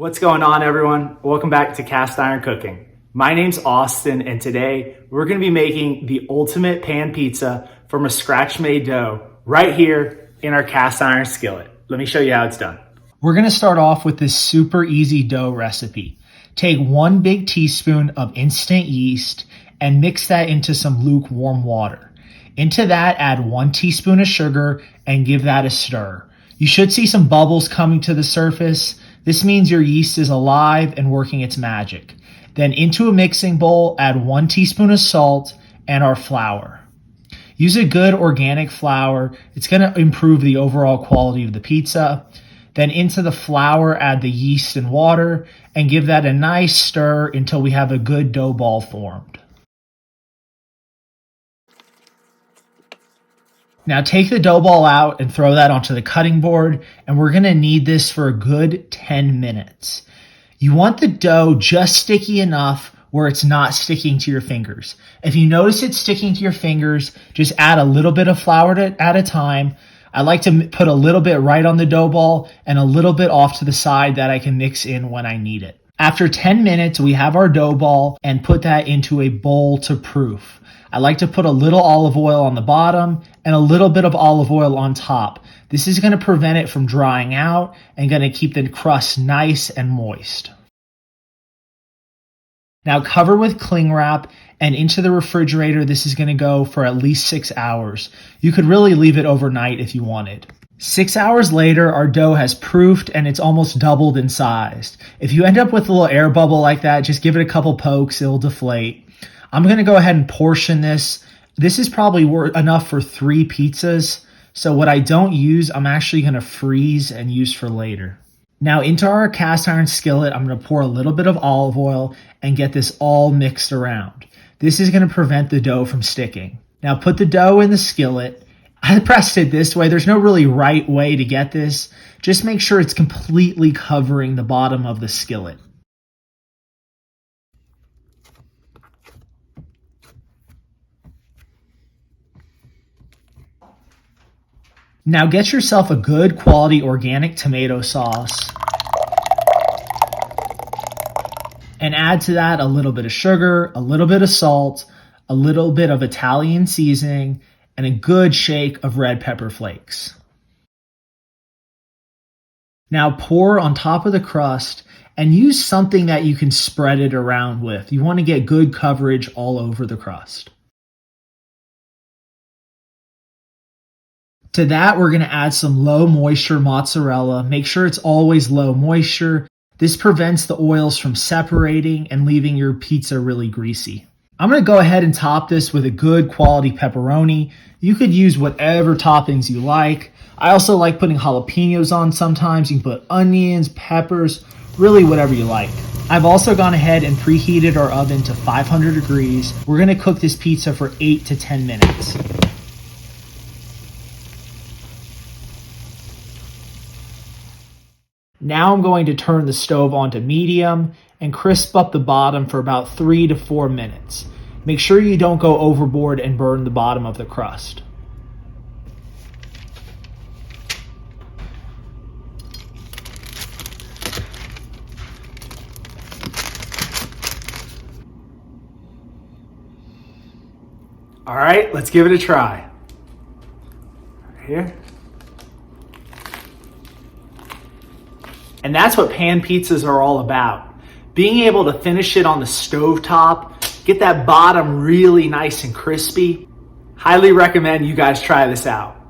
What's going on, everyone? Welcome back to Cast Iron Cooking. My name's Austin, and today we're going to be making the ultimate pan pizza from a scratch-made dough right here in our cast iron skillet. Let me show you how it's done. We're going to start off with this super easy dough recipe. Take 1 big teaspoon of instant yeast and mix that into some lukewarm water. Into that, add 1 teaspoon of sugar and give that a stir. You should see some bubbles coming to the surface. This means your yeast is alive and working its magic. Then into a mixing bowl, add 1 teaspoon of salt and our flour. Use a good organic flour. It's going to improve the overall quality of the pizza. Then into the flour, add the yeast and water and give that a nice stir until we have a good dough ball formed. Now take the dough ball out and throw that onto the cutting board, and we're going to knead this for a good 10 minutes. You want the dough just sticky enough where it's not sticking to your fingers. If you notice it's sticking to your fingers, just add a little bit of flour at a time. I like to put a little bit right on the dough ball and a little bit off to the side that I can mix in when I need it. After 10 minutes, we have our dough ball and put that into a bowl to proof. I like to put a little olive oil on the bottom and a little bit of olive oil on top. This is going to prevent it from drying out and going to keep the crust nice and moist. Now cover with cling wrap and into the refrigerator. This is going to go for at least 6 hours. You could really leave it overnight if you wanted. 6 hours later, our dough has proofed and it's almost doubled in size. If you end up with a little air bubble like that, just give it a couple pokes, it'll deflate. I'm going to go ahead and portion this. This is probably enough for 3 pizzas. So what I don't use, I'm actually going to freeze and use for later. Now into our cast iron skillet, I'm going to pour a little bit of olive oil and get this all mixed around. This is going to prevent the dough from sticking. Now put the dough in the skillet. I pressed it this way. There's no really right way to get this. Just make sure it's completely covering the bottom of the skillet. Now get yourself a good quality organic tomato sauce and add to that a little bit of sugar, a little bit of salt, a little bit of Italian seasoning, and a good shake of red pepper flakes. Now pour on top of the crust and use something that you can spread it around with. You want to get good coverage all over the crust. To that, we're going to add some low moisture mozzarella. Make sure it's always low moisture. This prevents the oils from separating and leaving your pizza really greasy. I'm going to go ahead and top this with a good quality pepperoni. You could use whatever toppings you like. I also like putting jalapenos on sometimes. You can put onions, peppers, really whatever you like. I've also gone ahead and preheated our oven to 500 degrees. We're going to cook this pizza for 8 to 10 minutes. Now I'm going to turn the stove onto medium and crisp up the bottom for about 3 to 4 minutes. Make sure you don't go overboard and burn the bottom of the crust. All right, let's give it a try. Right here. And that's what pan pizzas are all about. Being able to finish it on the stovetop, get that bottom really nice and crispy. Highly recommend you guys try this out.